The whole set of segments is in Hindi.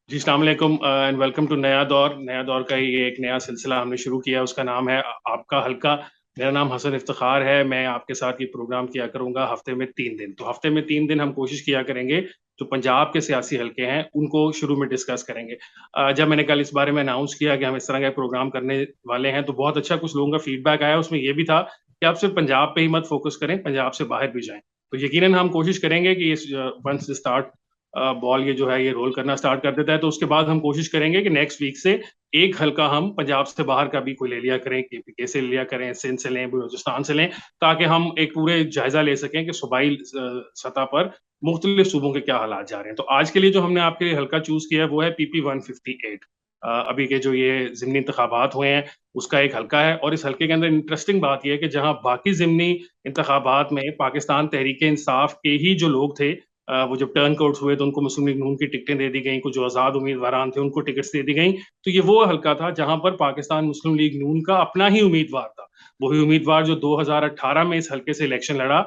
जी अस्सलाम वालेकुम एंड वेलकम टू नया दौर। नया दौर का ये एक नया सिलसिला हमने शुरू किया, उसका नाम है आपका हल्का। मेरा नाम हसन इफ्तिखार है। मैं आपके साथ ये प्रोग्राम किया करूंगा हफ्ते में 3 दिन। तो हफ्ते में 3 दिन हम कोशिश किया करेंगे जो पंजाब के सियासी हल्के हैं उनको शुरू में डिस्कस करेंगे। जब मैंने कल इस बारे में अनाउंस किया कि हम इस तरह का प्रोग्राम करने वाले हैं तो बहुत अच्छा कुछ लोगों का फीडबैक आया। उसमें ये भी था कि आप सिर्फ पंजाब पे ही मत फोकस करें, पंजाब से बाहर भी जाएं। तो यकीनन हम कोशिश करेंगे कि इस वंस स्टार्ट बॉल ये जो है ये रोल करना स्टार्ट कर देता है तो उसके बाद हम कोशिश करेंगे कि नेक्स्ट वीक से एक हल्का हम पंजाब से बाहर का भी कोई ले लिया करें, केपीके से ले लिया करें, सिंध से लें, बलूचिस्तान से लें, ताकि हम एक पूरे जायजा ले सकें कि सूबाई सतह पर मुख्तलिफ सूबों के क्या हालात जा रहे हैं। तो आज के लिए जो हमने आपके लिए हल्का चूज किया है वो है पीपी 158। अभी के जो ये जिमनी इंतखाबात हुए हैं उसका एक हल्का है, और इस हल्के के अंदर इंटरेस्टिंग बात यह है कि जहां बाकी जिमनी इंतखाबात में पाकिस्तान तहरीक इंसाफ के ही जो लोग थे, वो जब टर्न आउट हुए तो उनको मुस्लिम लीग नून की टिकटें दे दी गई, कुछ जो आजाद उम्मीदवार थे उनको टिकट्स दे दी गई। तो ये वो हल्का था जहां पर पाकिस्तान मुस्लिम लीग नून का अपना ही उम्मीदवार था, वही उम्मीदवार जो 2018 में इस हल्के से इलेक्शन लड़ा,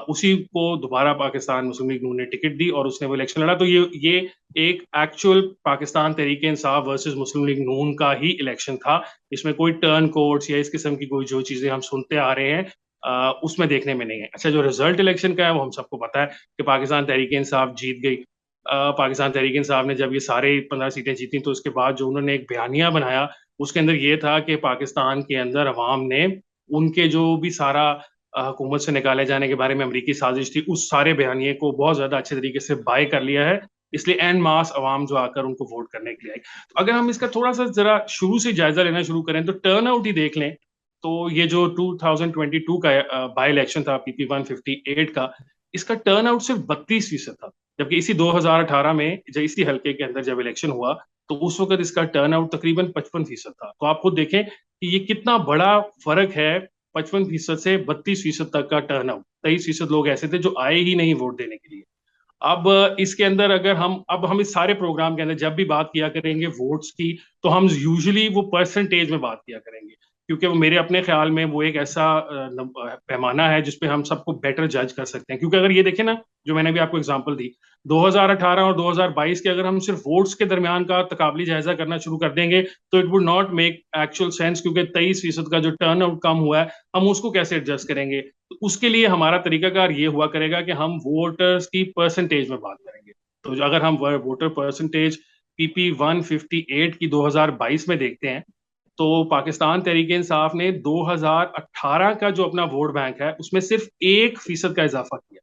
उसी को दोबारा पाकिस्तान मुस्लिम लीग नून ने टिकट दी और उसने वो इलेक्शन लड़ा। तो ये एक एक्चुअल पाकिस्तान तहरीक इंसाफ वर्सेस मुस्लिम लीग नून का ही इलेक्शन था। इसमें कोई टर्न कोड्स या इस किस्म की कोई जो चीजें हम सुनते आ रहे हैं उसमें देखने में नहीं है। अच्छा, जो रिजल्ट इलेक्शन का है वो हम सबको पता है कि पाकिस्तान तहरीक इंसाफ जीत गई। पाकिस्तान तहरीक इंसाफ ने जब ये सारे 15 सीटें जीती तो उसके बाद जो उन्होंने एक बयानिया बनाया उसके अंदर ये था कि पाकिस्तान के अंदर अवाम ने उनके जो भी सारा हुकूमत से निकाले जाने के बारे में अमरीकी साजिश थी उस सारे बयानिए को बहुत ज्यादा अच्छे तरीके से बाय कर लिया है। इसलिए एन मास अवाम जो आकर उनको वोट करने के लिए आई। तो अगर हम इसका थोड़ा सा जरा शुरू से जायजा लेना शुरू करें तो टर्न आउट ही देख लें। तो ये जो 2022 का बाई इलेक्शन था पीपी 158 का, इसका टर्नआउट सिर्फ 32% था, जबकि इसी 2018 में जब इसी हल्के के अंदर जब इलेक्शन हुआ तो उस वक्त इसका टर्नआउट तकरीबन 55% था। तो आप खुद देखें कि ये कितना बड़ा फर्क है, 55% से 32% तक का टर्नआउट। 23% लोग ऐसे थे जो आए ही नहीं वोट देने के लिए। अब इसके अंदर अगर हम इस सारे प्रोग्राम के अंदर जब भी बात किया करेंगे वोट्स की, तो हम यूजुअली वो परसेंटेज में बात किया करेंगे, क्योंकि वो मेरे अपने ख्याल में वो एक ऐसा पैमाना है जिसपे हम सबको बेटर जज कर सकते हैं। क्योंकि अगर ये देखें ना, जो मैंने भी आपको एग्जांपल दी, 2018 और 2022 के अगर हम सिर्फ वोट्स के दरमियान का तकाबली जायजा करना शुरू कर देंगे तो it would not make actual sense, क्योंकि 23% का जो टर्न आउट कम हुआ है हम उसको कैसे एडजस्ट करेंगे। तो उसके लिए हमारा तरीकाकार ये हुआ करेगा कि हम वोटर्स की परसेंटेज में बात करेंगे। तो अगर हम वोटर परसेंटेज पीपी 158 की 2022 में देखते हैं तो पाकिस्तान तहरीक इंसाफ ने 2018 का जो अपना वोट बैंक है उसमें सिर्फ 1% का इजाफा किया,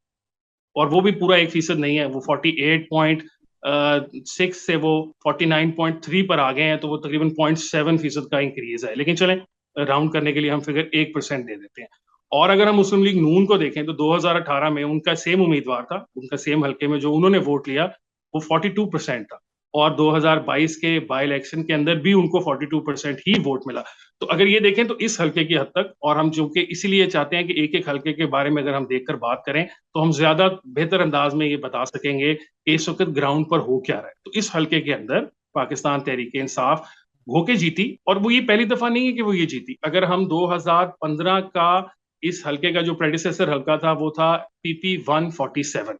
और वो भी पूरा 1% नहीं है। वो 48.6 से वो 49.3 पर आ गए हैं, तो वो तकरीबन 0.7% का इंक्रीज है। लेकिन चलें, राउंड करने के लिए हम फिगर 1% दे देते हैं। और अगर हम मुस्लिम लीग नून को देखें तो 2018 में उनका सेम उम्मीदवार था, उनका सेम हल्के में जो उन्होंने वोट लिया वो 42% था, और 2022 के बाई इलेक्शन के अंदर भी उनको 42% ही वोट मिला। तो अगर ये देखें तो इस हल्के की हद तक, और हम जो कि इसीलिए चाहते हैं कि एक एक हल्के के बारे में अगर हम देखकर बात करें तो हम ज्यादा बेहतर अंदाज में ये बता सकेंगे कि इस वक्त ग्राउंड पर हो क्या रहा है। तो इस हल्के के अंदर पाकिस्तान तहरीक इंसाफ होके जीती, और वो ये पहली दफा नहीं है कि वो ये जीती। अगर हम 2015 का इस हल्के का जो प्रेडिसेसर हल्का था वो था पीपी 147।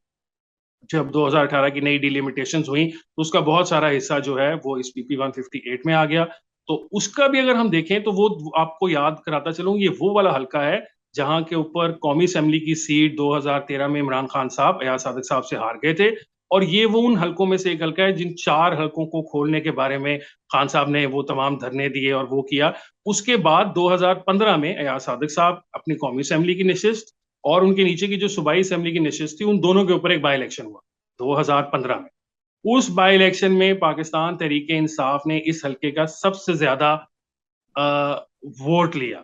जब 2018 की नई डिलिमिटेशंस हुई तो उसका बहुत सारा हिस्सा जो है वो इस पीपी 158 में आ गया। तो उसका भी अगर हम देखें तो वो आपको याद कराता चलूं, ये वो वाला हल्का है जहां के ऊपर कौमी असेंबली की सीट 2013 में इमरान खान साहब, अयाज सादिक साहब से हार गए थे। और ये वो उन हलकों में से एक हल्का है जिन 4 हलकों को खोलने के बारे में खान साहब ने वो तमाम धरने दिए और वो किया। उसके बाद 2015 में अयाज सादिक साहब अपनी कौमी असेंबली की नशिस्त और उनके नीचे की जो सूबाई असेंबली की नशिस्त थी, उन दोनों के ऊपर एक बाई इलेक्शन हुआ 2015 में। उस बाई इलेक्शन में पाकिस्तान तहरीक इंसाफ ने इस हल्के का सबसे ज्यादा वोट लिया।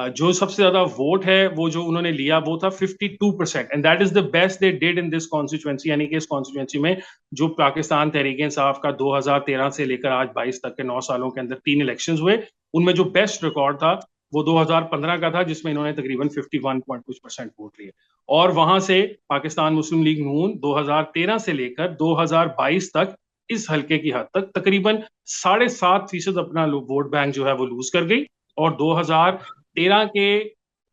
जो सबसे ज्यादा वोट है वो जो उन्होंने लिया वो था 52%, and that is the best they did in this constituency. यानी कि इस कॉन्स्टिट्यूएंसी में जो पाकिस्तान तहरीक इंसाफ का 2013 से लेकर आज 22 तक के 9 सालों के अंदर 3 इलेक्शंस हुए, उनमें जो बेस्ट रिकॉर्ड था वो 2015 का था, जिसमें इन्होंने तकरीबन 51 पॉइंट कुछ परसेंट वोट लिए। और वहां से पाकिस्तान मुस्लिम लीग नून 2013 से लेकर 2022 तक इस हल्के की हद तक तकरीबन 7.5% अपना वोट बैंक जो है वो लूज कर गई। और 2013 के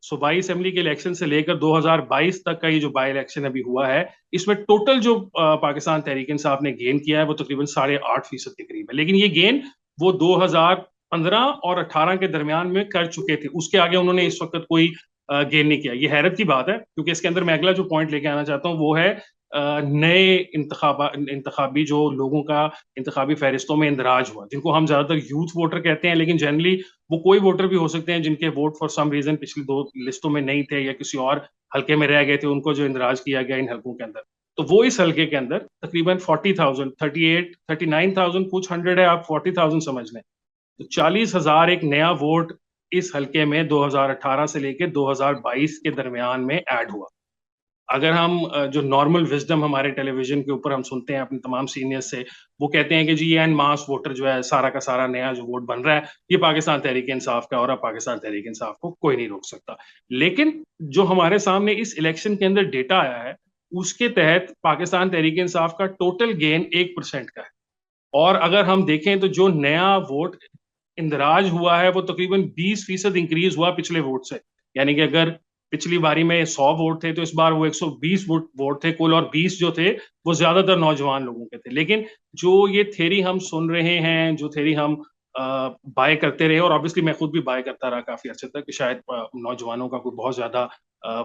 सूबाई असेंबली के इलेक्शन से लेकर 2022 तक का ये जो बाई इलेक्शन अभी हुआ है, इसमें टोटल जो पाकिस्तान तहरीक इंसाफ ने गेन किया है वो तकरीबन 8.5% के करीब है। लेकिन ये गेन वो 2015 और 18 के दरमियान में कर चुके थे, उसके आगे उन्होंने इस वक्त कोई गेन नहीं किया। ये हैरत की बात है, क्योंकि इसके अंदर मैं अगला जो पॉइंट लेके आना चाहता हूँ वो है नए इंतखाबी जो लोगों का इंतखाबी फहरिस्तों में इंदराज हुआ, जिनको हम ज्यादातर यूथ वोटर कहते हैं, लेकिन जनरली वो कोई वोटर भी हो सकते हैं जिनके वोट फॉर सम रीजन पिछली 2 लिस्टों में नहीं थे या किसी और हल्के में रह गए थे, उनको जो इंदराज किया गया इन हल्कों के अंदर। तो वो इस हल्के के अंदर तकरीबन 40,000, 38, 39,000 कुछ 100 है, आप 40,000 समझ लें। तो 40,000 एक नया वोट इस हल्के में 2018 से लेकर 2022 के दरमियान में ऐड हुआ। अगर हम जो नॉर्मल विजडम हमारे टेलीविजन के ऊपर हम सुनते हैं अपने तमाम सीनियर्स से, वो कहते हैं कि जी ये एन मास वोटर जो है सारा का सारा नया जो वोट बन रहा है ये पाकिस्तान तहरीक इंसाफ का, और अब पाकिस्तान तहरीक इंसाफ को कोई नहीं रोक सकता। लेकिन जो हमारे सामने इस इलेक्शन के अंदर डेटा आया है, उसके तहत पाकिस्तान तहरीक इंसाफ का टोटल गेन 1% का है। और अगर हम देखें तो जो नया वोट इंदराज हुआ है वो तकरीबन 20% इंक्रीज हुआ पिछले वोट से। यानी कि अगर पिछली बारी में 100 वोट थे तो इस बार वो 120 वोट थे कुल, और 20 जो थे वो ज्यादातर नौजवान लोगों के थे। लेकिन जो ये थ्योरी हम सुन रहे हैं, जो थ्योरी हम बाय करते रहे, और ऑब्वियसली मैं खुद भी बाय करता रहा काफी अच्छे तक कि शायद नौजवानों का कोई बहुत ज्यादा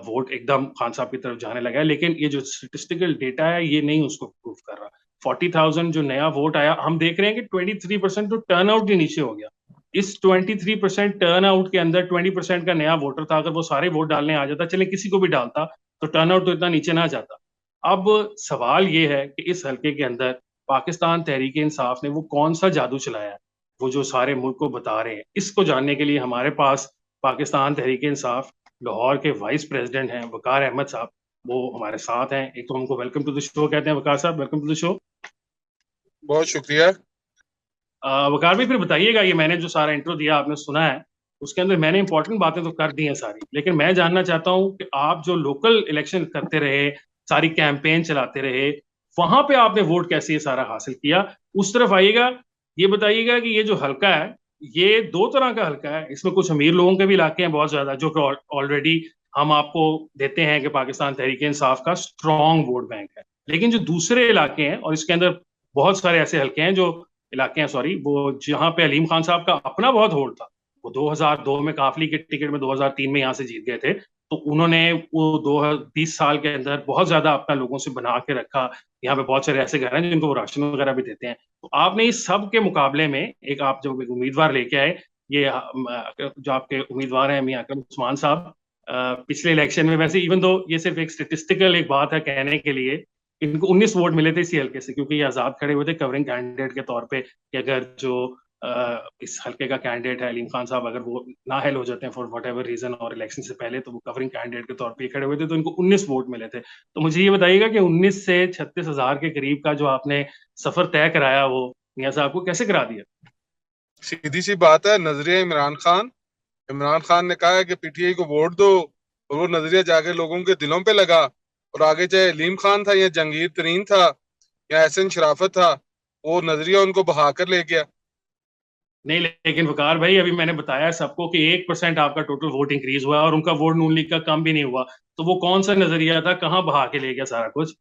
वोट एकदम खान साहब की तरफ जाने लगा है, लेकिन ये जो स्टेटिस्टिकल डेटा है ये नहीं उसको प्रूव कर रहा। 40,000 जो नया वोट आया, हम देख रहे हैं कि 23% तो टर्न आउट ही नीचे हो गया। इस 23% टर्न आउट के अंदर 20% का नया वोटर था, अगर वो सारे वोट डालने आ जाता, चले किसी को भी डालता, तो टर्न आउट तो इतना नीचे ना जाता। अब सवाल ये है कि इस हल्के के अंदर पाकिस्तान तहरीक इंसाफ ने वो कौन सा जादू चलाया है, वो जो सारे मुल्क को बता रहे हैं। इसको जानने के लिए हमारे पास पाकिस्तान तहरीक इंसाफ लाहौर के वाइस प्रेसिडेंट हैं वकार अहमद साहब, वो हमारे साथ हैं। एक तो उनको वेलकम टू द शो कहते हैं। वकार साहब, वेलकम टू द शो। बहुत शुक्रिया। वकार भाई, फिर बताइएगा, ये मैंने जो सारा इंट्रो दिया आपने सुना है, उसके अंदर मैंने इंपॉर्टेंट बातें तो कर दी हैं सारी, लेकिन मैं जानना चाहता हूँ कि आप जो लोकल इलेक्शन करते रहे, सारी कैंपेन चलाते रहे, वहां पे आपने वोट कैसे ये सारा हासिल किया, उस तरफ आइएगा। ये बताइएगा कि ये जो हल्का है ये दो तरह का हल्का है, इसमें कुछ अमीर लोगों के भी इलाके हैं बहुत ज्यादा, जो कि ऑलरेडी हम आपको देते हैं कि पाकिस्तान तहरीक इंसाफ का स्ट्रॉन्ग वोट बैंक है। लेकिन जो दूसरे इलाके हैं, और इसके अंदर बहुत सारे ऐसे हल्के हैं जो इलाके हैं, सॉरी, वो जहां पे अलीम खान साहब का अपना बहुत होल्ड था। वो 2002 में काफली के टिकट में 2003 में यहाँ से जीत गए थे, तो उन्होंने वो 20 साल के अंदर बहुत ज्यादा अपना लोगों से बना के रखा। यहाँ पे बहुत सारे ऐसे घर हैं जिनको वो राशन वगैरह भी देते हैं। तो आपने इस सब के मुकाबले में एक आप जब एक उम्मीदवार लेके आए, ये जो आपके उम्मीदवार हैं मियां अकरम उस्मान साहब, पिछले इलेक्शन में, वैसे इवन दो ये सिर्फ एक स्टेटिस्टिकल एक बात है कहने के लिए, इनको 19 वोट मिले थे इसी हल्के से, क्योंकि ये आजाद खड़े हुए थे कवरिंग कैंडिडेट के तौर पे कि अगर जो इस हल्के का कैंडिडेट है अलीम खान साहब, अगर वो नाअहल हो जाते हैं फॉर वट एवर रीजन और इलेक्शन से पहले, तो वो कवरिंग कैंडिडेट के तौर पे खड़े हुए थे, तो इनको 19 वोट मिले थे। तो मुझे ये बताइएगा कि 19 से 36,000 के करीब का जो आपने सफर तय कराया, वो मियां साहब को कैसे करा दिया? सीधी सी बात है, नजरिया इमरान खान ने कहा है कि पीटीआई को वोट दो, और वो नजरिया जाके लोगों के दिलों पे लगा। और आगे चाहे अलीम खान था या जंगीर तरीन था या एहसन शराफत था, वो नजरिया उनको बहा कर ले गया। नहीं, लेकिन वकार भाई, अभी मैंने बताया सबको कि 1% आपका टोटल वोट इंक्रीज हुआ और उनका वोट नून लीग का कम भी नहीं हुआ। तो वो कौन सा नजरिया था, कहाँ बहा के ले गया सारा कुछ?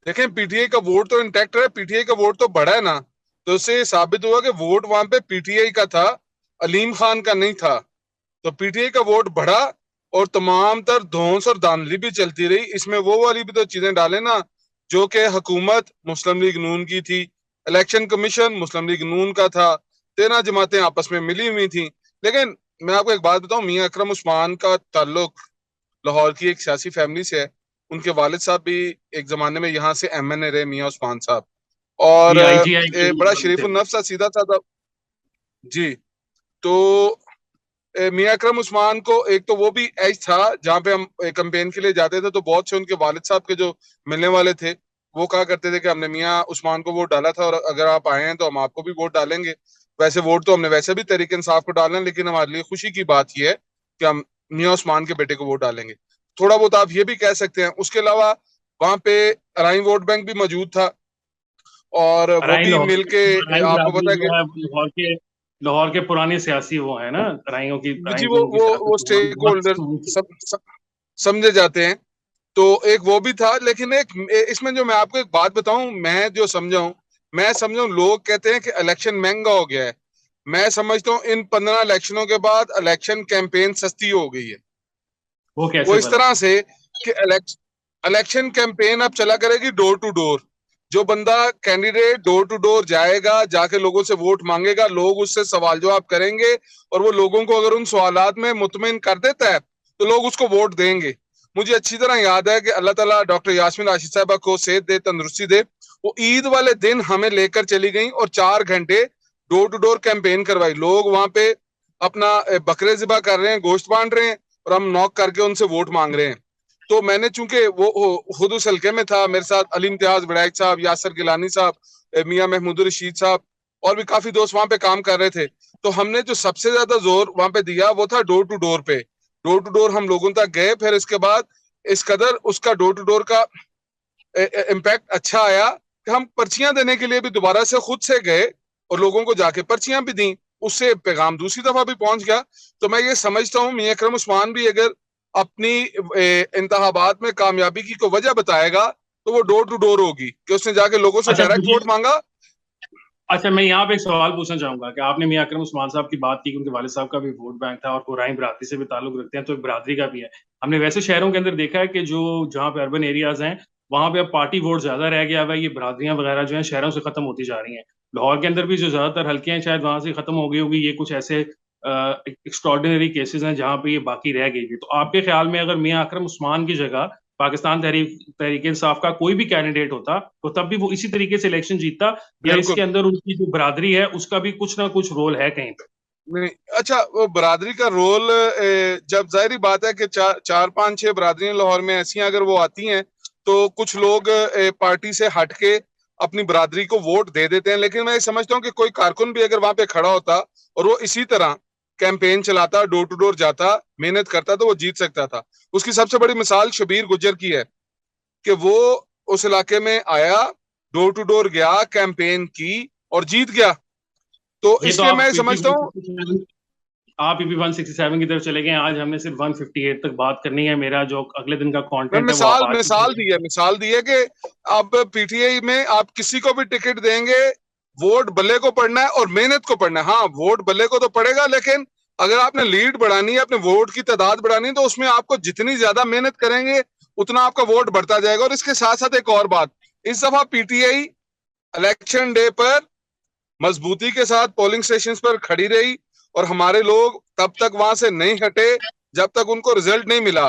देखें, पीटीआई का वोट तो इंटैक्ट है, पीटीआई का वोट तो बढ़ा है ना। तो इससे साबित हुआ कि वोट वहां पे पीटीआई का था, अलीम खान का नहीं था। तो पीटीआई का वोट बढ़ा, और तमाम तर धौंस और धांधली भी चलती रही। इसमें वो वाली भी तो चीजें डाले ना, जो कि हुकूमत मुस्लिम लीग नून की थी, इलेक्शन कमीशन मुस्लिम लीग नून का था, 13 जमातें आपस में मिली हुई थी। लेकिन मैं आपको एक बात बताऊं, मियां अकरम उस्मान का ताल्लुक लाहौर की एक सियासी फैमिली से है। उनके वालिद साहब भी एक जमाने में यहाँ से एमएनए रहे, मियां उस्मान साहब। और जी, आईजीआई के बड़ा वो शरीफ थे वो। नफ्स था, सीधा साधा। जी। तो मियां अकरम उस्मान को एक तो वो भी एज था जहां पे हम कैंपेन के लिए जाते थे, तो बहुत से उनके वालिद साहब के जो मिलने वाले थे, वो कहा करते थे कि हमने मियां उस्मान को वोट डाला था, और अगर आप आए हैं तो हम आपको भी वोट डालेंगे। वैसे वोट तो हमने वैसे भी तहरीक इंसाफ को डालना है, लेकिन हमारे लिए खुशी की बात यह है कि हम मियां उस्मान के बेटे को वोट डालेंगे। थोड़ा बहुत आप ये भी कह सकते हैं। उसके अलावा वहां पे अराई वोट बैंक भी मौजूद था, और वो अराइन भी लाहौर मिल के अराइन आपको बिरादरी पता है जो कि है लाहौर के लाहौर के पुराने सियासी वो है ना, जी, तराइयों की वो सियासत स्टेक होल्डर वक्त। समझे जाते हैं। तो एक वो भी था, लेकिन एक इसमें जो मैं आपको एक बात बताऊं, मैं समझा हूं, लोग कहते हैं कि इलेक्शन महंगा हो गया है। मैं समझता हूं इन 15 इलेक्शनों के बाद इलेक्शन कैंपेन सस्ती हो गई है। वो वो कैसे इस भला? तरह से कि इलेक्शन कैंपेन अब चला करेगी डोर टू डोर। जो बंदा कैंडिडेट डोर टू डोर जाएगा, जाके लोगों से वोट मांगेगा, लोग उससे सवाल जवाब करेंगे, और वो लोगों को अगर उन सवालात में मुतमिन कर देता है तो लोग उसको वोट देंगे। मुझे अच्छी तरह याद है कि अल्लाह ताला डॉक्टर यास्मीन राशिद साहबा को सेहत दे, तंदुरुस्ती दे। वो ईद वाले दिन हमें लेकर चली गई और 4 घंटे डोर टू डोर कैंपेन करवाई। लोग वहां पे अपना बकरे ज़िबा कर रहे हैं, गोश्त बांट रहे हैं, और हम नॉक करके उनसे वोट मांग रहे हैं। तो मैंने, चूंकि वो खुद उस हल्के में था, मेरे साथ अली इम्तियाज विधायक साहब, यासर गिलानी साहब, मियां महमूद रशीद साहब, और भी काफी दोस्त वहां पे काम कर रहे थे। तो हमने जो सबसे ज्यादा जोर वहां पे दिया वो था डोर टू डोर पे। डोर टू डोर हम लोगों तक गए। फिर इसके बाद इस कदर उसका डोर टू डोर का इम्पैक्ट अच्छा आया कि हम पर्चियां देने के लिए भी दोबारा से खुद से गए और लोगों को जाके पर्चियां भी दी। उससे पैगाम दूसरी दफा भी पहुंच गया। तो मैं ये समझता हूँ मियां अकरम उस्मान भी अगर अपनी इंतखाबात में कामयाबी की कोई वजह बताएगा तो वो डोर टू डोर होगी कि उसने जाके लोगों से अच्छा डायरेक्ट मुझे वोट मांगा। अच्छा, मैं यहाँ पे एक सवाल पूछना चाहूंगा कि आपने मियां अकरम उस्मान साहब की बात की कि उनके वालिद साहब का भी वोट बैंक था और कुराई बरादरी से भी ताल्लुक रखते हैं, तो एक बरादरी का भी है। हमने वैसे शहरों के अंदर देखा है कि जो जहाँ पे अर्बन एरियाज हैं वहां पे अब पार्टी वोट ज्यादा रह गया हुआ है, ये बरादरियां वगैरह जो है शहरों से खत्म होती जा रही हैं। लाहौर के अंदर भी जो ज्यादातर हल्के हैं शायद वहां से खत्म हो गई होगी, ये कुछ ऐसे एक्स्ट्रॉर्डिनरी केसेस हैं जहाँ पे ये बाकी रह गई थी। तो आपके ख्याल में अगर मियां अकरम उस्मान की जगह पाकिस्तान तहरीक इंसाफ का कोई भी कैंडिडेट होता तो तब भी वो इसी तरीके से इलेक्शन जीतता, या बिल्कुल इसके अंदर उनकी जो बरादरी है उसका भी कुछ ना कुछ रोल है कहीं पे? नहीं। अच्छा, वो बरादरी का रोल, जब जाहिर बात है कि चार पांच छह बरादरियां लाहौर में ऐसी हैं, अगर वो आती हैं तो कुछ लोग पार्टी से हटके अपनी बरादरी को वोट दे देते हैं। लेकिन मैं ये समझता हूँ कि कोई कारकुन भी अगर वहां पे खड़ा होता और वो इसी तरह कैंपेन चलाता, डोर टू डोर जाता, मेहनत करता, तो वो जीत सकता था। उसकी सबसे बड़ी मिसाल शबीर गुज्जर की है कि वो उस इलाके में आया, डोर टू डोर गया, कैंपेन की और जीत गया। तो ये तो इसलिए मैं समझता हूँ। आप पीपी 167 की तरफ चले गए। आज हमने सिर्फ 158 तक बात करनी है। मेरा जो अगले दिन का मैं कंटेंट है वो आप मिसाल आज ही मिसाल दी है, मिसाल दी है कि अब पीटीआई में आप किसी को भी टिकट देंगे, वोट बल्ले को पड़ना है और मेहनत को पड़ना है। हाँ, वोट बल्ले को तो पड़ेगा, लेकिन अगर आपने लीड बढ़ानी है, अपने वोट की तादाद बढ़ानी है, तो उसमें आपको जितनी ज्यादा मेहनत करेंगे उतना आपका वोट बढ़ता जाएगा। और इसके साथ साथ एक और बात, इस दफा पीटीआई इलेक्शन डे पर मजबूती के साथ पोलिंग स्टेशन पर खड़ी रही, और हमारे लोग तब तक वहां से नहीं हटे जब तक उनको रिजल्ट नहीं मिला।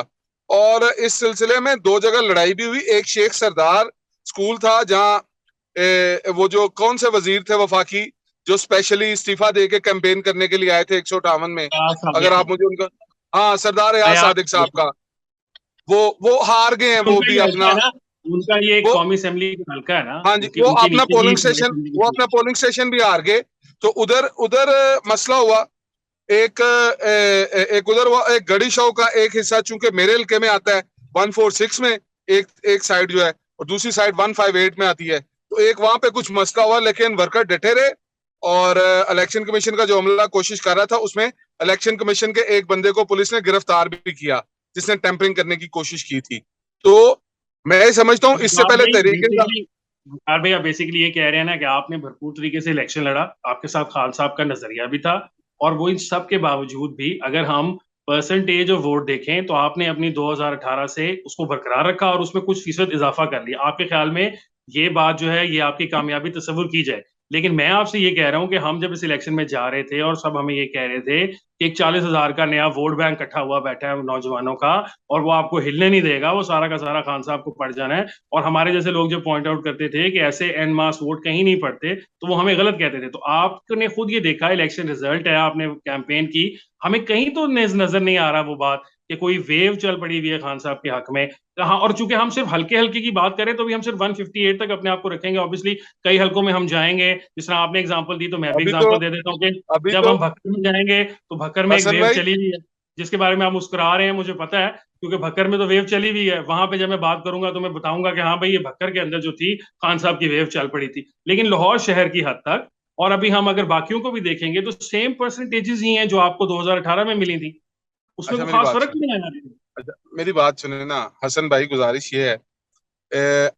और इस सिलसिले में 2 जगह लड़ाई भी हुई। एक शेख सरदार स्कूल था जहां वो जो कौन से वजीर थे वफाकी, जो स्पेशली इस्तीफा दे के कैंपेन करने के लिए आए थे 158 में, अगर आप मुझे उनका, हाँ, सरदार अयाज अयाज सादिक साहब का, वो हार गए हैं वो उनका भी ये हल्का अपना। है ना, उनका ये वो, कौमी असेंबली का हल्का है ना, हाँ जी, उनकी उनके नीचे ही कौमी असेंबली की वो सीट अपना है। पोलिंग स्टेशन भी हार गए। तो उधर उधर मसला हुआ। एक उधर हुआ, एक गड़ी शो का एक हिस्सा चूंकि मेरे हल्के में आता है 146 में, एक एक साइड जो है, और दूसरी साइड 158 में आती है। तो एक वहां पे कुछ मसला हुआ, लेकिन वर्कर डटे रहे। और इलेक्शन कमीशन का जो अमला कोशिश कर रहा था, उसमें इलेक्शन कमीशन के एक बंदे को पुलिस ने गिरफ्तार भी किया, जिसने टेम्परिंग करने की कोशिश की थी। तो मैं समझता हूँ इससे वकार पहले भाई तरीके का। बेसिकली वकार भाई आप बेसिकली ये कह रहे हैं ना कि आपने भरपूर तरीके से इलेक्शन लड़ा, आपके साथ खान साहब का नजरिया भी था, और वो इन सब के बावजूद भी अगर हम परसेंटेज ऑफ वोट देखें तो आपने अपनी 2018 से उसको बरकरार रखा और उसमें कुछ फीसद इजाफा कर लिया। आपके ख्याल में ये बात जो है ये आपकी कामयाबी तस्वुर की जाए? लेकिन मैं आपसे ये कह रहा हूं कि हम जब इस इलेक्शन में जा रहे थे और सब हमें ये कह रहे थे कि एक 40,000 का नया वोट बैंक इकट्ठा हुआ बैठा है नौजवानों का, और वो आपको हिलने नहीं देगा, वो सारा का सारा खान साहब को पड़ जाना है। और हमारे जैसे लोग जो पॉइंट आउट करते थे कि ऐसे एन मास वोट कहीं नहीं पड़ते, तो वो हमें गलत कहते थे। तो आपने खुद ये देखा, इलेक्शन रिजल्ट है, आपने कैंपेन की, हमें कहीं तो नजर नहीं आ रहा वो बात कि कोई वेव चल पड़ी हुई है खान साहब के हक में कहा। और चूंकि हम सिर्फ हल्के हल्के की बात करें तो भी हम सिर्फ 158 तक अपने आप को रखेंगे। ऑब्वियसली कई हल्कों में हम जाएंगे, जिस तरह आपने एग्जांपल दी तो मैं भी अभी तो एग्जांपल दे देता हूँ कि अभी जब तो हम भक्कर में जाएंगे तो भक्कर में एक हसन वेव भाई, चली हुई है, जिसके बारे में आप मुस्कुरा रहे हैं मुझे पता है, क्योंकि भक्कर में तो वेव चली हुई है। वहां पे जब मैं बात करूंगा तो मैं बताऊंगा कि हाँ भाई ये भक्कर के अंदर जो थी खान साहब की वेव चल पड़ी थी। लेकिन लाहौर शहर की हद तक और अभी हम अगर बाकियों को भी देखेंगे तो सेम परसेंटेजेस ही हैं जो आपको 2018 में मिली थी, उसमें अच्छा कोई मेरी खास बात फर्क सुन, नहीं आया। अच्छा मेरी बात सुने ना हसन भाई, गुजारिश ये है, ए,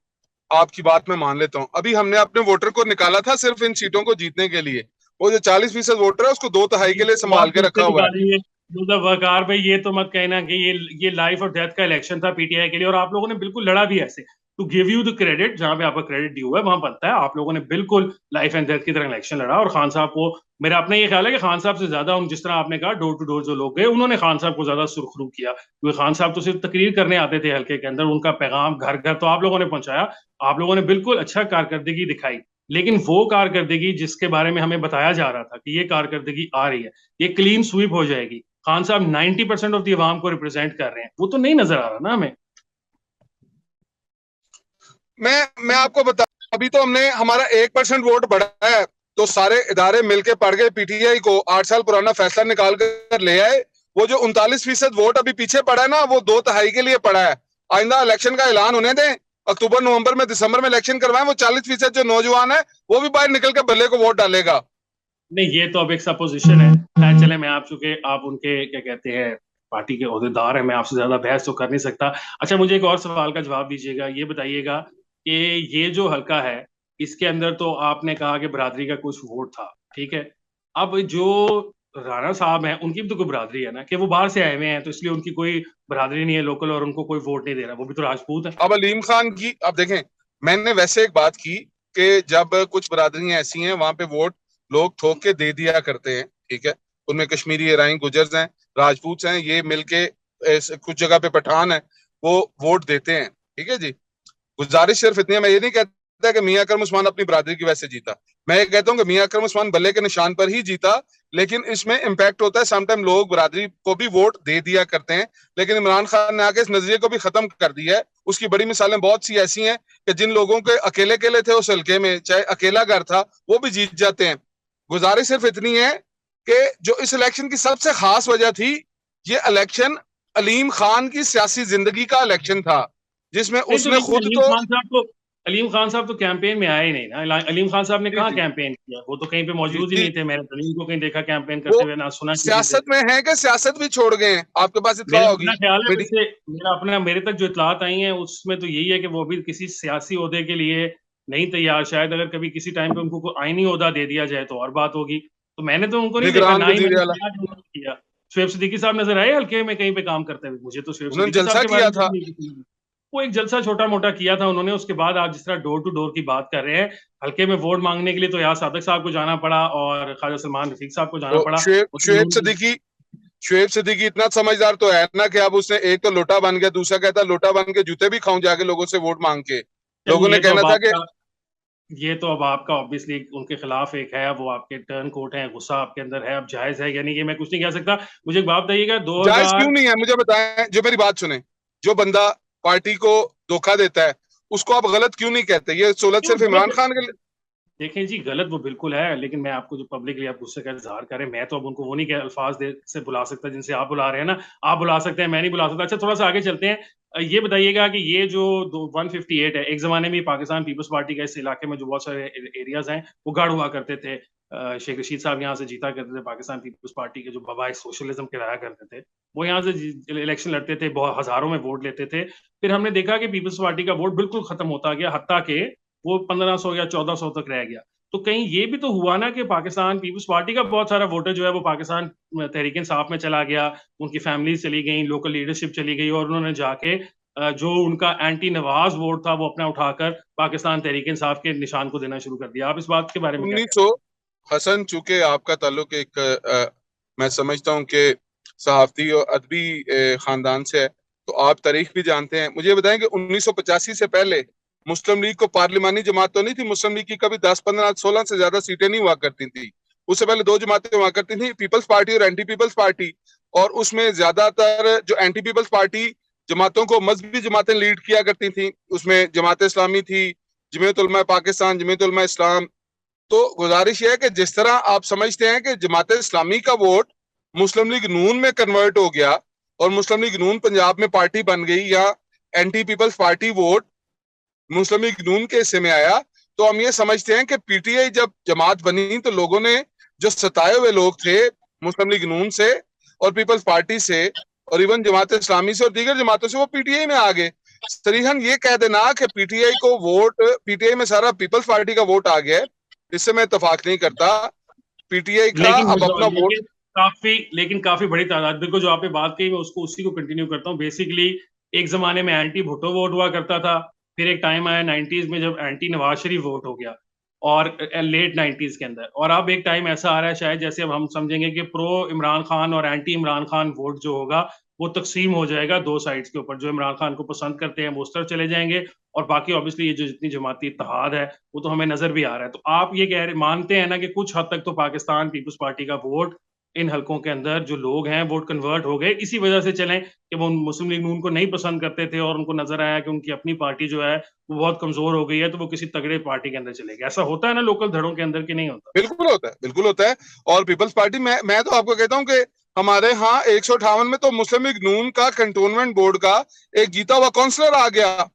आपकी बात मैं मान लेता हूँ, अभी हमने अपने वोटर को निकाला था सिर्फ इन सीटों को जीतने के लिए। वो जो 40% वोटर है उसको 2 तिहाई के ये लिए तो बहुत संभाल के फिर रखा से हुआ है। निकाली है मतलब वकार भाई, ये तो मत कहना कि ये लाइफ और डेथ का इलेक्शन था पीटीआई के लिए, और आप लोगों ने बिल्कुल लड़ा भी ऐसे। To give you the credit, जहां पे आपका क्रेडिट ड्यू है वहां बनता है, आप लोगों ने बिल्कुल लाइफ एंड डेथ की तरह इलेक्शन लड़ा। और खान साहब को, मेरा अपना ये ख्याल है कि खान साहब से ज्यादा उन, जिस तरह आपने कहा डोर टू डोर जो लोग गए, उन्होंने खान साहब को ज्यादा सुरखरू किया, क्योंकि खान साहब तो सिर्फ तकरीर करने आते थे हल्के के अंदर, उनका पैगाम घर घर तो आप लोगों ने पहुंचाया। आप लोगों ने बिल्कुल अच्छा कारकर्दगी दिखाई, लेकिन वो कारकर्दगी जिसके बारे में हमें बताया जा रहा था कि ये कारकर्दगी आ रही है, ये क्लीन स्वीप हो जाएगी, खान साहब 90% ऑफ दी आवाम को रिप्रेजेंट कर रहे हैं, वो तो नहीं नजर आ रहा ना हमें। मैं आपको बता, अभी तो हमने हमारा 1% वोट बढ़ा है, तो सारे इदारे मिलके पड़ गए पीटीआई को 8 साल पुराना फैसला निकाल कर ले आए। वो जो 39% वोट अभी पीछे पड़ा है ना, वो 2 तिहाई के लिए पड़ा है। आइंदा इलेक्शन का ऐलान होने दें, अक्टूबर नवंबर में दिसंबर में इलेक्शन करवाएं, वो 40% जो नौजवान है वो भी बाहर निकल के बल्ले को वोट डालेगा। नहीं, ये तो अब एक सपोजिशन है, खैर चले, मैं आप चूंकि आप उनके क्या कहते हैं पार्टी के ओहदेदार हैं, मैं आपसे ज्यादा बहस तो कर नहीं सकता। अच्छा, मुझे एक और सवाल का जवाब दीजिएगा, ये बताइएगा कि ये जो हल्का है, इसके अंदर तो आपने कहा कि बरादरी का कुछ वोट था, ठीक है। अब जो राणा साहब हैं, उनकी भी तो कोई बरादरी है ना, कि वो बाहर से आए हुए हैं तो इसलिए उनकी कोई बरादरी नहीं है लोकल, और उनको कोई वोट नहीं दे रहा, वो भी तो राजपूत है। अब अलीम खान की अब देखें, मैंने वैसे एक बात की कि जब कुछ बरादरियां ऐसी हैं वहां पे वोट लोग ठोक के दे दिया करते हैं, ठीक है। उनमें कश्मीरी एराई, गुजर्स हैं, राजपूत हैं, ये मिलके कुछ जगह पे पठान है, वो वोट देते हैं, ठीक है जी। गुजारिश सिर्फ इतनी है, मैं ये नहीं कहता कि मियां अकरम उस्मान अपनी बरादरी की वजह से जीता, मैं ये कहता हूँ कि मियां अकरम उस्मान बल्ले के निशान पर ही जीता, लेकिन इसमें इम्पैक्ट होता है, समटाइम लोग बरादरी को भी वोट दे दिया करते हैं। लेकिन इमरान खान ने आके इस नजरिए को भी खत्म कर दिया है। उसकी बड़ी मिसालें बहुत सी ऐसी हैं कि जिन लोगों के अकेले अकेले थे उस हल्के में, चाहे अकेला घर था, वो भी जीत जाते हैं। गुजारिश सिर्फ इतनी है कि जो इस इलेक्शन की सबसे खास वजह थी, ये इलेक्शन अलीम खान की सियासी जिंदगी का इलेक्शन था, जिसमें नहीं तो उसने लेकिन खुद तो अलीम खान साहब तो कैंपेन में आए ही नहीं ना, अलीम खान साहब ने जी कहाँ जी कैंपेन किया, वो तो कहीं पे जी मौजूद ही जी, नहीं थे, मैंने तो नहीं उनको कहीं देखा कैंपेन वो करते हुए, ना सुना किसी से। सियासत में है कि सियासत भी छोड़ गए हैं, आपके पास इतला मेरे होगी। अपना ख्याल है मेरी वैसे, मेरा अपना, मेरे तक जो इतलात आई हैं उसमें तो यही है कि वो अभी किसी सियासी ओहदे के लिए नहीं तैयार, शायद अगर कभी किसी टाइम पे उनको कोई आईनी ओहदा दे दिया जाए तो और बात होगी। तो मैंने तो उनको नहीं देखा, निगरान ना ही वजीर मैंने आला, सुना कि उन्होंने किया। शुएब सिद्दीकी साहब नजर आए हल्के में कहीं पे काम करते हुए, मुझे तो शुएब उन्होंने सिद्दीकी साहब जलसा के बारे किया में था। नहीं किसी ने। वो एक जलसा छोटा मोटा किया था उन्होंने, उसके बाद आप जिस तरह डोर टू डोर की बात कर रहे हैं, हल्के में वोट मांगने के लिए तो यहाँ सादक साहब को जाना पड़ा और ख्वाजा सलमान रफीक साहब को जाना तो पड़ा, शुएब वो तो शुएब नून। सिद्दीकी शुएब सिद्दीकी इतना समझदार तो है ना कि अब उसने एक तो लोटा बन गया, दूसरा कहता लोटा बन के जूते भी खाऊं जाके लोगों से वोट मांग के। लोगों चलिए, ने कहना था कि ये तो अब आपका ऑब्वियसली उनके खिलाफ एक है, वो आपके टर्न कोट है, गुस्सा आपके अंदर है, अब जायज है, यानी कि मैं कुछ नहीं कह सकता। मुझे एक बात बताइएगा, जायज क्यों 2000। नहीं है मुझे बताएं, जो मेरी बात सुने, जो बंदा पार्टी को धोखा देता है उसको आप गलत क्यों नहीं कहते? ये सोलत क्यों सिर्फ इमरान गलत? खान के लिए। देखें जी, गलत वो बिल्कुल है, लेकिन मैं आपको जो पब्लिकली आप गुस्से का इजहार करें, मैं तो अब उनको वो नहीं कह अल्फाज दे से बुला सकता जिनसे आप बुला रहे हैं ना, आप बुला सकते हैं, मैं नहीं बुला सकता। अच्छा, थोड़ा सा आगे चलते हैं। ये बताइएगा कि ये जो 158 है, एक जमाने में पाकिस्तान पीपल्स पार्टी का इस इलाके में जो बहुत सारे एरियाज हैं वो गाढ़ हुआ करते थे। शेख रशीद साहब यहाँ से जीता करते थे, पाकिस्तान पीपल्स पार्टी के जो बाबा सोशलिज्म के रहा करते थे, वो यहाँ से इलेक्शन लड़ते थे, बहुत हजारों में वोट लेते थे। फिर हमने देखा कि पीपल्स पार्टी का वोट बिल्कुल खत्म होता गया, हत्ता के वो 1500 या 1400 तक रह गया। तो कहीं ये भी तो हुआ ना कि पाकिस्तान पीपल्स पार्टी का बहुत सारा वोटर जो है वो पाकिस्तान तहरीक इंसाफ में चला गया, उनकी फैमिली चली गई, लोकल लीडरशिप चली गई, और उन्होंने जाके जो उनका एंटी नवाज वोट था वो अपना उठाकर पाकिस्तान तहरीक इंसाफ के निशान को देना शुरू कर दिया। आप इस बात के बारे में क्या कहते 1900 हसन, चूंकि आपका ताल्लुक एक मैं समझता हूं कि सहाफती और अदबी खानदान से है, तो आप तारीख भी जानते हैं। मुझे बताएं कि 1985 से पहले मुस्लिम लीग को पार्लिमानी जमात तो नहीं थी, मुस्लिम लीग की कभी 10, 15, 16 से ज्यादा सीटें नहीं हुआ करती थी। उससे पहले दो जमातें हुआ करती थी, पीपल्स पार्टी और एंटी पीपल्स पार्टी। और उसमें ज्यादातर जो एंटी पीपल्स पार्टी जमातों को मजहबी जमातें लीड किया करती थी, उसमें जमात इस्लामी थी, जमीयत उलमा पाकिस्तान, जमीयत उलमा इस्लाम। तो गुजारिश यह है कि जिस तरह आप समझते हैं कि जमात इस्लामी का वोट मुस्लिम लीग नून में कन्वर्ट हो गया और मुस्लिम लीग नून पंजाब में पार्टी बन गई, या एंटी पीपल्स पार्टी वोट मुस्लिम लीग नून के हिस्से में आया, तो हम ये समझते हैं कि पीटीआई जब जमात बनी तो लोगों ने, जो सताए हुए लोग थे मुस्लिम लीग नून से और पीपल्स पार्टी से और इवन जमात इस्लामी से और दीगर जमातों से, वो पीटीआई में आ गए। सरीहन ये कह देना कि पीटीआई को वोट, पीटीआई में सारा पीपल्स पार्टी का वोट आ गया है, इससे मैं इतफाक नहीं करता। पीटीआई का अब अपना वोट, लेकिन काफी बड़ी तादाद, बिल्कुल जो आपने बात कही मैं उसको उसी को कंटिन्यू करता हूँ। बेसिकली एक जमाने में एंटी भुट्टो वोट हुआ करता था, फिर एक टाइम आया 90s में जब एंटी नवाज शरीफ वोट हो गया, और लेट 90s के अंदर, और अब एक टाइम ऐसा आ रहा है शायद जैसे अब हम समझेंगे कि प्रो इमरान खान और एंटी इमरान खान वोट जो होगा वो तकसीम हो जाएगा दो साइड्स के ऊपर। जो इमरान खान को पसंद करते हैं वो उस तरफ चले जाएंगे, और बाकी ऑब्वियसली ये जो जितनी जमाती इत्तेहाद है वो तो हमें नजर भी आ रहा है। तो आप ये कह रहे मानते हैं ना कि कुछ हद तक तो पाकिस्तान पीपल्स पार्टी का वोट इन हलकों के अंदर जो लोग हैं वोट कन्वर्ट हो गए, इसी वजह से चलें कि वो मुस्लिम लीग नून को नहीं पसंद करते थे और उनको नजर आया कि उनकी अपनी पार्टी जो है वो बहुत कमजोर हो गई है, तो वो किसी तगड़े पार्टी के अंदर चले गए। ऐसा होता है ना लोकल धड़ों के अंदर, कि नहीं होता? बिल्कुल होता है, बिल्कुल होता है। और पीपल्स पार्टी, मैं तो आपको कहता हूं कि हमारे यहाँ 158 में तो मुस्लिम लीग नून का कंटोनमेंट बोर्ड का एक जीता हुआ काउंसलर आ गया।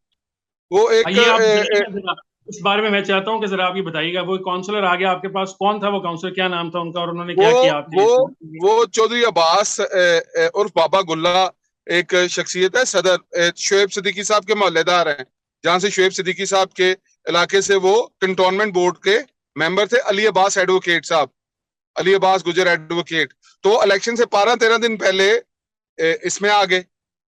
वो एक ये आप बताइएगा जरा, इस बारे में मैं चाहता हूँ कि जरा आप ये बताइएगा, वो काउंसलर आ गया आपके पास, कौन था वो काउंसलर, क्या नाम था उनका और उन्होंने वो क्या किया आपके वो लिए? वो चौधरी अब्बास उर्फ बाबा गुल्ला एक शख्सियत है, सदर शोएब सिद्दीकी साहब के मोहल्लेदार हैं, जहां से शोएब सिद्दीकी साहब के इलाके से वो कंटोनमेंट बोर्ड के मेंबर थे। अली अब्बास एडवोकेट साहब, अली अब्बास गुजर एडवोकेट, तो इलेक्शन से 12-13 दिन पहले इसमें आ गए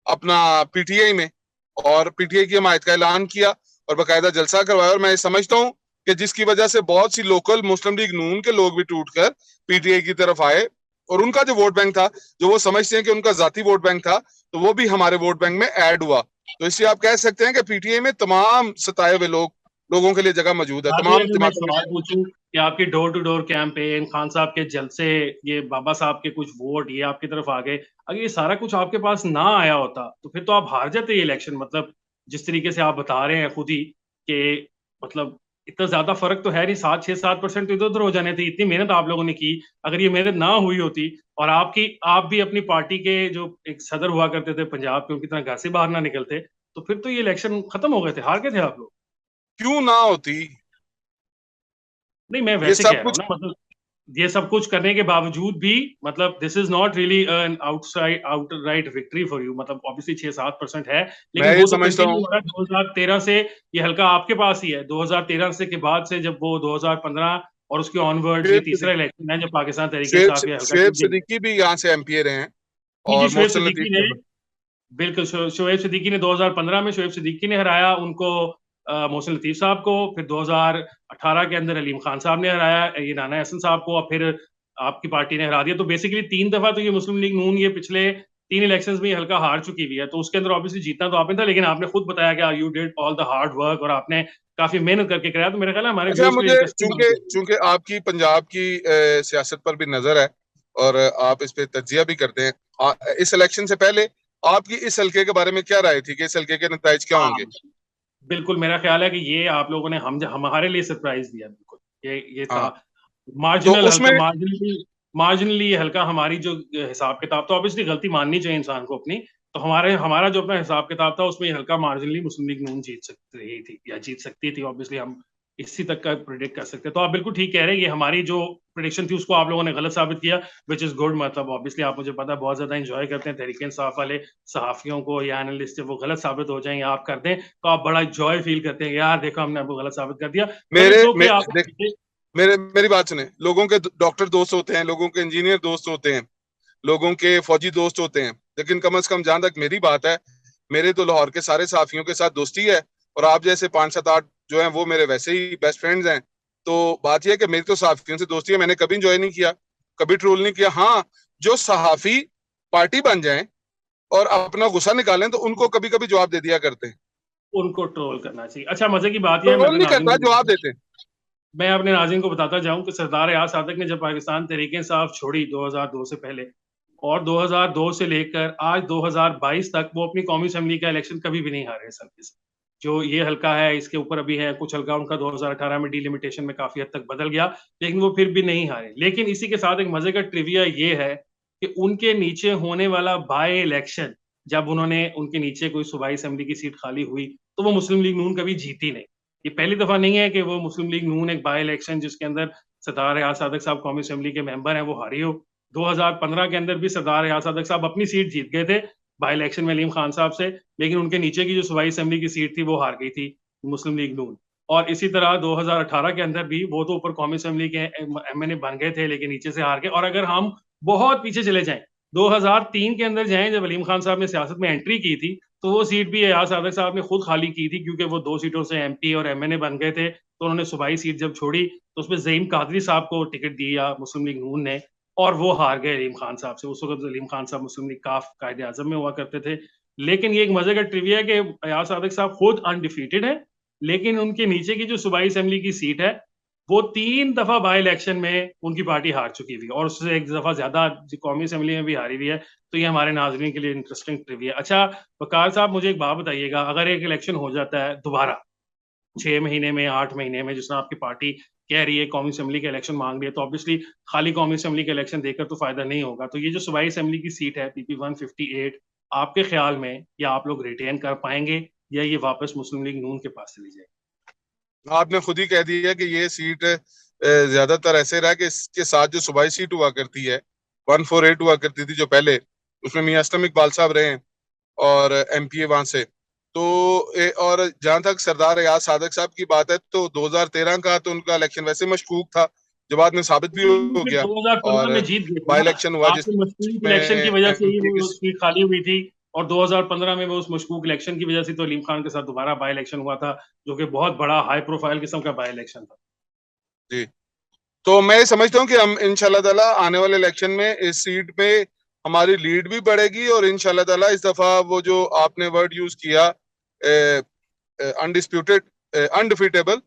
अपना पीटीआई में, और पीटीआई की हमायत का ऐलान किया और बाकायदा जलसा करवाया। और मैं समझता हूँ कि जिसकी वजह से बहुत सी लोकल मुस्लिम लीग नून के लोग भी टूटकर पीटीआई की तरफ आए, और उनका जो वोट बैंक था, जो वो समझते हैं कि उनका जाती वोट बैंक था, तो वो भी हमारे वोट बैंक में ऐड हुआ। तो इसलिए आप कह सकते हैं कि पीटीआई में तमाम सताए हुए लोगों के लिए जगह मौजूद है, बाकी तमाम अगर मैं जमातों में। सवाल पूछूं कि आपकी door to door campaign, Khan साहब के जलसे, ये बाबा साहब के कुछ वोट ये आपकी तरफ आ गए, अगर ये सारा कुछ आपके पास ना आया होता तो फिर तो आप हार जाते ये इलेक्शन। मतलब जिस तरीके से आप बता रहे हैं खुद ही कि मतलब इतना ज्यादा फर्क तो है नहीं, 7-6-7% तो इधर उधर हो जाने थे। इतनी मेहनत आप लोगों ने की, अगर ये मेहनत ना हुई होती और आप भी अपनी पार्टी के जो एक सदर हुआ करते थे पंजाब के, उनकी तरह घर से बाहर ना निकलते, तो फिर तो ये इलेक्शन खत्म हो गए थे, हार गए थे आप लोग। क्यों ना होती? नहीं, मैं ये वैसे कह सब रहा हूँ कुछ, ना, मतलब ये सब कुछ करने के बावजूद भी, मतलब this is not really an outside outright victory for you. मतलब ऑब्वियसली 6-7% है, मैं लेकिन ये वो तो समझता कंटिन्यू हूँ। हो रहा है 2013 से। ये हल्का आपके पास ही है 2013 से के बाद से, जब वो 2015 और उसके ऑनवर्ड्स ये तीसरा इलेक्शन है जब पाकिस्तान तहरीक इंसाफ ये हल्का शुएब जीत गई है। सिद्दीकी भी यहाँ से एमपीए रहे हैं, जी जी, और शोएब मोहसिन सिद्दीकी ने, लतीफ। बिल्कुल शोएब सिद्दीकी ने 2015 में शोएब सिद्दीकी ने हराया उनको, मोहसिन लतीफ साहब को। फिर 2018 के अंदर अलीम खान साहब ने हराया ये नाना हसन साहब को, और फिर आपकी पार्टी ने हरा दिया। तो बेसिकली 3 दफा तो ये मुस्लिम लीग नून ये पिछले 3 इलेक्शंस में हल्का हार चुकी हुई है। तो उसके अंदर ऑब्वियसली जीतना तो आपने था, लेकिन आपने खुद बताया कि you did all the hard work और आपने काफी मेहनत करके कराया। तो मेरा ख्याल है हमारे अच्छा, व्यूअर्स के लिए मुझे इंटरेस्टिंग बात चूंकि होगी। चूंकि आपकी पंजाब की सियासत पर भी नजर है और आप इस पे तज्जिया भी करते हैं, इस इलेक्शन से पहले आपकी इस हल्के के बारे में क्या राय थी कि इस हल्के के नतीजे क्या हाँ, होंगे? बिल्कुल मेरा ख्याल है कि ये आप लोगों ने हमारे लिए सरप्राइज दिया। बिल्कुल ये था हाँ, तो मार्जिनल उसमें हल्का, मार्जिनली हल्का। हमारी जो हिसाब किताब, तो ऑब्वियसली गलती माननी चाहिए इंसान को अपनी, तो हमारा जो अपना हिसाब किताब था उसमें हल्का मार्जिनली मुस्लिम लीग नून जीत सकती रही थी या जीत सकती थी। ऑब्वियसली हम इसी तक का प्रिडिक्ट कर सकते हैं। तो आप बिल्कुल ठीक कह रहे हैं, ये हमारी जो प्रिडिक्शन थी उसको आप लोगों ने गलत साबित किया, विच इज गुड। मतलब ऑब्वियसली आप, मुझे पता है, बहुत ज्यादा एंजॉय करते हैं तहरीक इंसाफ वाले सहाफियों को या एनालिस्ट, जब वो गलत साबित हो जाए या आप कर दें तो आप बड़ा जॉय फील करते हैं, यार देखो हमने आपको गलत साबित कर दिया। बट मेरे इट्स मे, ओके आप देख, मेरी बात सुने। लोगों के डॉक्टर दोस्त होते हैं, लोगों के इंजीनियर दोस्त होते हैं, लोगों के फौजी दोस्त होते हैं, लेकिन कम से कम जहां तक मेरी बात है, मेरे तो लाहौर के सारे साफियों के साथ दोस्ती है, और आप जैसे 5-7-8 जो हैं वो मेरे वैसे ही बेस्ट फ्रेंड्स हैं। तो बात यह है कि मेरी तो साफियों से दोस्ती है, मैंने कभी इंजॉय नहीं किया, कभी ट्रोल नहीं किया। हाँ, जो सहाफी पार्टी बन जाएं और अपना गुस्सा निकालें तो उनको कभी कभी जवाब दे दिया करते हैं। उनको ट्रोल करना चाहिए। अच्छा, मजे की बात यह है, मैं ट्रोल अपने नहीं नाज़रीन करता, को जवाब बताता, देते हैं। मैं अपने नाज़रीन को बताता जाऊं कि सरदार याद सादक ने जब पाकिस्तान तहरीक इंसाफ छोड़ी 2002 से पहले, और 2002 से लेकर आज 2022 तक वो अपनी कौमी असम्बली का इलेक्शन कभी भी नहीं हारे सर से। जो ये हल्का है इसके ऊपर अभी है कुछ हल्का उनका 2018 में डिलिमिटेशन में काफी हद तक बदल गया, लेकिन वो फिर भी नहीं हारे। लेकिन इसी के साथ एक मजे का ट्रिविया ये है कि उनके नीचे होने वाला बाय इलेक्शन, जब उन्होंने उनके नीचे कोई सूबाई असेंबली की सीट खाली हुई, तो वो मुस्लिम लीग नून कभी जीती नहीं। ये पहली दफा नहीं है कि वो मुस्लिम लीग नून एक बाई इलेक्शन जिसके अंदर सरदार रियाज सादक साहब कौमी असेंबली के मेंबर हैं वो हारी हो। 2015 के अंदर भी सरदार रियाज सादक साहब अपनी सीट जीत गए थे बाई इलेक्शन में अलीम खान साहब से, लेकिन उनके नीचे की जो सूबाई असेंबली की सीट थी वो हार गई थी मुस्लिम लीग नून। और इसी तरह 2018 के अंदर भी वो तो ऊपर कौमी असेंबली के एमएनए बन गए थे लेकिन नीचे से हार गए। और अगर हम बहुत पीछे चले जाएं, 2003 के अंदर जाएं जब अलीम खान साहब ने सियासत में एंट्री की थी, तो वो सीट भी एयाज सादक साहब ने खुद खाली की थी क्योंकि वो 2 सीटों से एमपी और एमएनए बन गए थे। तो उन्होंने सूबाई सीट जब छोड़ी तो उसमें ज़हीम कादरी साहब को टिकट दिया मुस्लिम लीग नून ने, और वो हार गए अलीम खान साहब से। उस वक्त अलीम खान साहब मुस्लिम लीग काफ कायदे आजम में हुआ करते थे। लेकिन ये एक मजे का ट्रिविया है कि एयाज सादक साहब खुद अनडिफीटेड है, लेकिन उनके नीचे की जो सूबाई असेंबली की सीट है वो 3 दफा बाई इलेक्शन में उनकी पार्टी हार चुकी हुई और उससे एक दफा ज्यादा कौमी असेंबली में भी हारी हुई है। तो ये हमारे नाजरीन के लिए इंटरेस्टिंग ट्रिविया। अच्छा वकार साहब, मुझे एक बात बताइएगा, अगर एक इलेक्शन हो जाता है दोबारा 6 महीने में, 8 महीने में, जिस तरह आपकी पार्टी कह रही है कौमी असेंबली के इलेक्शन मांग रही है, तो ऑब्वियसली खाली कौमी असेंबली के इलेक्शन देकर तो फायदा नहीं होगा। तो ये जो सूबाई असेंबली की सीट है पीपी 158, आपके ख्याल में या आप लोग रिटेन कर पाएंगे या ये वापस मुस्लिम लीग नून के पास चली जाएगी? आपने खुद ही कह दिया कि ये सीट ज्यादातर ऐसे रहा कि इसके साथ जो सूबाई सीट हुआ करती है 148 हुआ करती थी जो पहले, उसमें मियां असलम इकबाल साहब रहे हैं और एमपीए वहां से। तो और जहां तक सरदार याद सादक साहब की बात है तो 2013 का तो उनका इलेक्शन वैसे मशकूक था जो बाद में साबित भी हो फिर गया। 2015 और में जीत गए थे बाई ना, इलेक्शन हुआ आपके मशकूक जिसमें इलेक्शन की वजह से ही एमपीए की। वो सीट खाली हुई थी। और 2015 में वो उस मशकूक इलेक्शन की वजह से तो अलीम खान के साथ दोबारा बाई इलेक्शन हुआ था, जो कि बहुत बड़ा हाई प्रोफाइल किस्म का बाई इलेक्शन था। जी, तो मैं समझता हूँ कि हम इंशाल्लाह ताला आने वाले इलेक्शन में इस सीट पे हमारी लीड भी बढ़ेगी और इंशाल्लाह ताला इस दफा वो जो आपने वर्ड यूज किया अनडिस्प्यूटेड अनडिफीटेबल,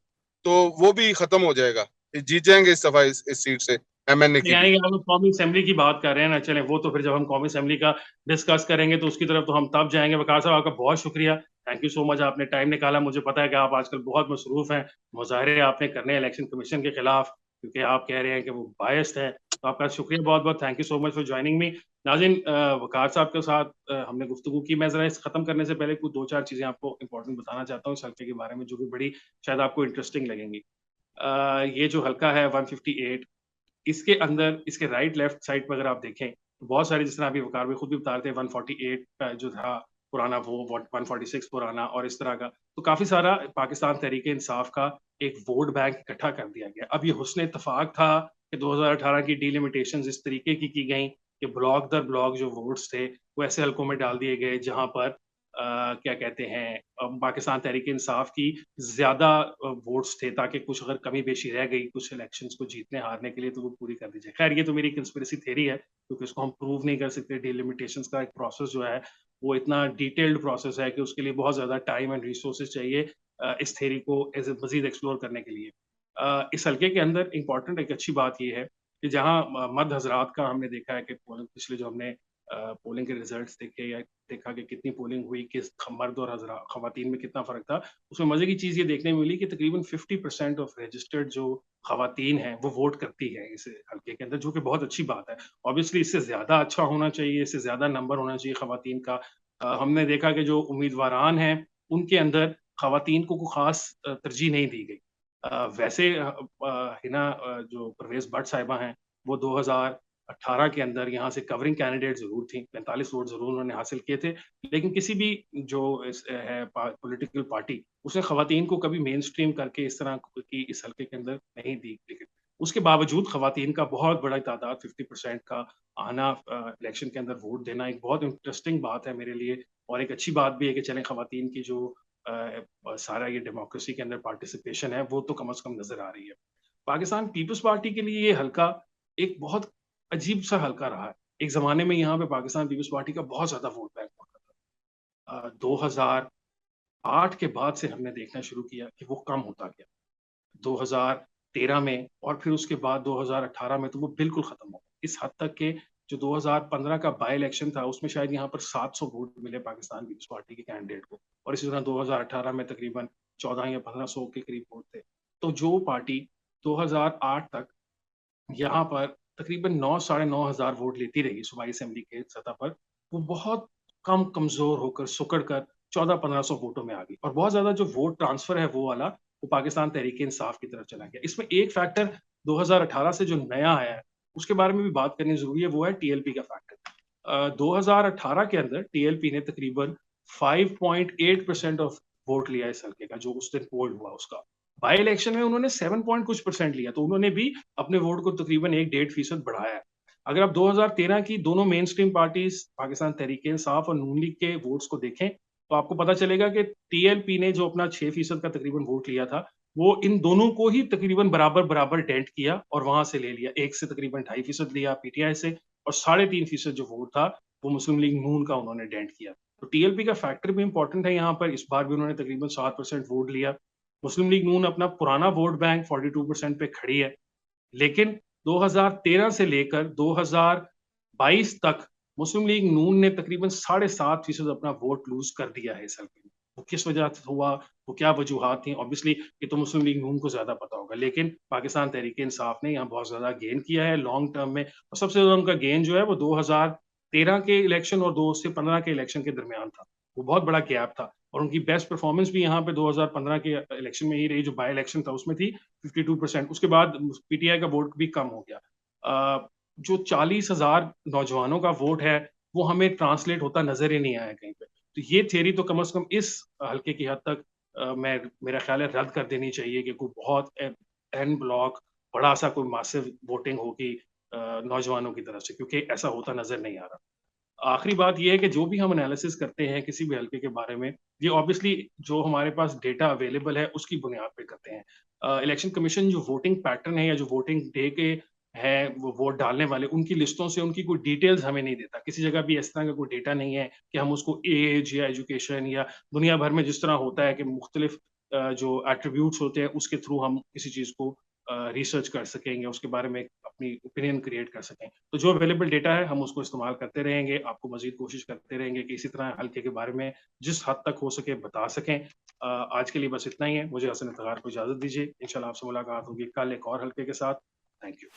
तो वो भी खत्म हो जाएगा। जीत जाएंगे इस दफा इस सीट से एमएनए की भी। यानी कि हम कौमी असेंबली की बात कर रहे हैं ना, चलें वो तो फिर जब हम कौमी असेंबली का डिस्कस करेंगे तो उसकी तरफ तो हम तब जाएंगे। वकार साहब, आपका बहुत शुक्रिया, थैंक यू सो मच, आपने टाइम निकाला। मुझे पता है कि आप आजकल बहुत मसरूफ हैं, मुजाहरे आपने करने इलेक्शन कमीशन के खिलाफ क्योंकि आप कह रहे हैं कि वो बायस्ड है। तो आपका शुक्रिया बहुत बहुत, thank you so much for joining me. नाज़रीन, वकार साहब के साथ हमने गुफ्तगू की। मैं ज़रा इस खत्म करने से पहले कुछ 2-4 चीज़ें आपको इंपॉर्टेंट बताना चाहता हूँ इस हल्के के बारे में, जो कि बड़ी शायद आपको इंटरेस्टिंग लगेंगी। ये जो हल्का है 158, इसके अंदर इसके राइट लेफ्ट साइड पर अगर आप देखें तो बहुत सारे, जिस तरह अभी वकार भाई खुद भी बता रहे थे, 148 का जो था पुराना वो 146 पुराना और इस तरह का, तो काफी सारा पाकिस्तान तहरीक इंसाफ का एक वोट बैंक इकट्ठा कर दिया गया। अब ये हुस्न इत्तफाक था कि 2018 की डिलिमिटेशंस इस तरीके की गई कि ब्लॉक दर ब्लॉक जो वोट्स थे वो ऐसे हलकों में डाल दिए गए जहां पर क्या कहते हैं, पाकिस्तान तहरीक इंसाफ की ज्यादा वोट्स थे, ताकि कुछ अगर कमी बेशी रह गई कुछ इलेक्शंस को जीतने हारने के लिए तो वो पूरी कर दी जाए। खैर ये तो मेरी कंस्पिरेसी थ्योरी है क्योंकि इसको हम प्रूव नहीं कर सकते। डिलिमिटेशंस का एक प्रोसेस जो है वो इतना डिटेल्ड प्रोसेस है कि उसके लिए बहुत ज्यादा टाइम एंड रिसोर्सेज चाहिए इस थ्योरी को एज मजीद एक्सप्लोर करने के लिए। इस हल्के के अंदर इंपॉर्टेंट एक अच्छी बात यह है कि जहां मर्द हजरात का हमने देखा है कि पिछले जो हमने पोलिंग के रिजल्ट्स देखे या देखा कि कितनी पोलिंग हुई, किस मर्द और खवातीन में कितना फर्क था, उसमें मजे की चीज ये देखने में मिली कि तकरीबन 50% ऑफ रजिस्टर्ड जो खवातीन हैं वो वोट करती है इस हल्के के अंदर, जो कि बहुत अच्छी बात है। ऑब्वियसली इससे ज्यादा अच्छा होना चाहिए, इससे ज्यादा नंबर होना चाहिए खवातीन का। हमने देखा कि जो उम्मीदवारान हैं उनके अंदर खवातीन को खास तरजीह नहीं दी गई। वैसे हिना जो परवेज भट्ट साहिबा हैं वो 2018 के अंदर यहाँ से कवरिंग कैंडिडेट जरूर थी, 45 वोट जरूर उन्होंने हासिल किए थे, लेकिन किसी भी जो है पॉलिटिकल पार्टी उसने खवातीन को कभी मेन स्ट्रीम करके इस तरह की इस हल्के के अंदर नहीं दी टिकट। उसके बावजूद खवातीन का बहुत बड़ा तादाद 50% का आना, इलेक्शन के अंदर वोट देना एक बहुत इंटरेस्टिंग बात है मेरे लिए। और एक अच्छी बात भी है कि चलें खवातीन की जो सारा ये डेमोक्रेसी के अंदर पार्टिसिपेशन है वो तो कम से कम नजर आ रही है। पाकिस्तान पीपल्स पार्टी के लिए ये हल्का एक बहुत अजीब सा हल्का रहा है। एक जमाने में यहाँ पे पाकिस्तान पीपल्स पार्टी का बहुत ज्यादा वोट बैंक होता था। 2008 के बाद से हमने देखना शुरू किया कि वो कम होता गया। 2013 में और फिर उसके बाद 2018 में तो वो बिल्कुल खत्म हो गया, इस हद तक के जो 2015 का बाई इलेक्शन था उसमें शायद यहाँ पर 700 वोट मिले पाकिस्तान पीपल्स पार्टी के कैंडिडेट को, और इसी तरह 2018 में तकरीबन 14 या 1500 के करीब वोट थे। तो जो पार्टी 2008 तक यहाँ पर तकरीबन 9-9,500 वोट लेती रही सूबाई असेंबली के सतह पर, वो बहुत कमजोर होकर सुकड़ कर 1400-1500 वोटों में आ गई। और बहुत ज्यादा जो वोट ट्रांसफर है वो वाला वो पाकिस्तान तहरीक-ए-इंसाफ की तरफ चला गया। इसमें एक फैक्टर 2018 से जो नया आया है, उसके बारे में भी बात करनी ज़रूरी है, वो है टीएलपी का फैक्टर। 2018 के अंदर टीएलपी ने तकरीबन 5.8% ऑफ वोट लिया इस हल्के का, जो उस दिन पोल हुआ उसका। बाई इलेक्शन में उन्होंने 7 पॉइंट कुछ परसेंट लिया, तो उन्होंने भी अपने वोट को तकरीबन 1 डेढ़ फीसद बढ़ाया है। अगर आप 2013 की दोनों main stream parties Pakistan Tehreek-e-Insaf और नून लीग के वोट्स को देखें, तो आपको पता चलेगा कि टीएलपी ने जो अपना 6% का तकरीबन वोट लिया था, वो इन दोनों को ही तकरीबन बराबर-बराबर डेंट किया और वहाँ से ले लिया। 1 से तकरीबन 2.5% लिया पीटीआई से और 3.5% जो वोट था, वो मुस्लिम लीग नून का उन्होंने डेंट किया। तो टीएलपी का फैक्टर भी इम्पोर्टेंट है यहाँ पर, इस बार भी उन्होंने तकरीबन 7% वोट लिया। मुस्लिम लीग नून अपना पुराना वोट बैंक 42% पे खड़ी है, लेकिन 2013 से लेकर 2022 तक मुस्लिम लीग नून ने तकरीबन 7.5% अपना वोट लूज कर दिया है इस हल्के में। वो किस वजह से हुआ, वो क्या वजूहात थी, ऑब्वियसली ये तो मुस्लिम लीग नून को ज्यादा पता होगा, लेकिन पाकिस्तान तहरीक इंसाफ ने यहाँ बहुत ज्यादा गेन किया है लॉन्ग टर्म में। और सबसे ज्यादा उनका गेन जो है वो 2013 के इलेक्शन और 2015 के इलेक्शन के दरमियान था। वो बहुत बड़ा गैप था और उनकी बेस्ट परफॉर्मेंस भी यहाँ पे 2015 के इलेक्शन में ही रही, जो बाई इलेक्शन था उसमें थी 52%। उसके बाद पीटीआई का वोट भी कम हो गया। जो 40,000 नौजवानों का वोट है, वो हमें ट्रांसलेट होता नजर ही नहीं आया कहीं पे। तो ये थियरी तो कम से कम इस हल्के की हद तक मेरा ख्याल है रद्द कर देनी चाहिए कि कोई बहुत एन ब्लॉक बड़ा सा कोई मासिव वोटिंग होगी नौजवानों की तरफ से, क्योंकि ऐसा होता नजर नहीं आ रहा। आखिरी बात ये है कि जो भी हम एनालिसिस करते हैं किसी भी हल्के के बारे में, ये ऑब्वियसली जो हमारे पास डेटा अवेलेबल है उसकी बुनियाद पे करते हैं। इलेक्शन कमीशन जो वोटिंग पैटर्न है या जो वोटिंग डे के हैं वो वोट डालने वाले, उनकी लिस्टों से उनकी कोई डिटेल्स हमें नहीं देता। किसी जगह भी इस तरह का कोई डेटा नहीं है कि हम उसको एज या एजुकेशन या दुनिया भर में जिस तरह होता है कि मुख्तलिफ जो एट्रीब्यूट्स होते हैं उसके थ्रू हम किसी चीज़ को रिसर्च कर सकेंगे, उसके बारे में अपनी ओपिनियन क्रिएट कर सकें। तो जो अवेलेबल डेटा है हम उसको इस्तेमाल करते रहेंगे, आपको मज़ीद कोशिश करते रहेंगे कि इसी तरह हल्के के बारे में जिस हद तक हो सके बता सकें। आज के लिए बस इतना ही है। मुझे हसन इफ्तिखार को इजाज़त दीजिए। इंशाल्लाह आपसे मुलाकात होगी कल एक और हल्के के साथ। Thank you.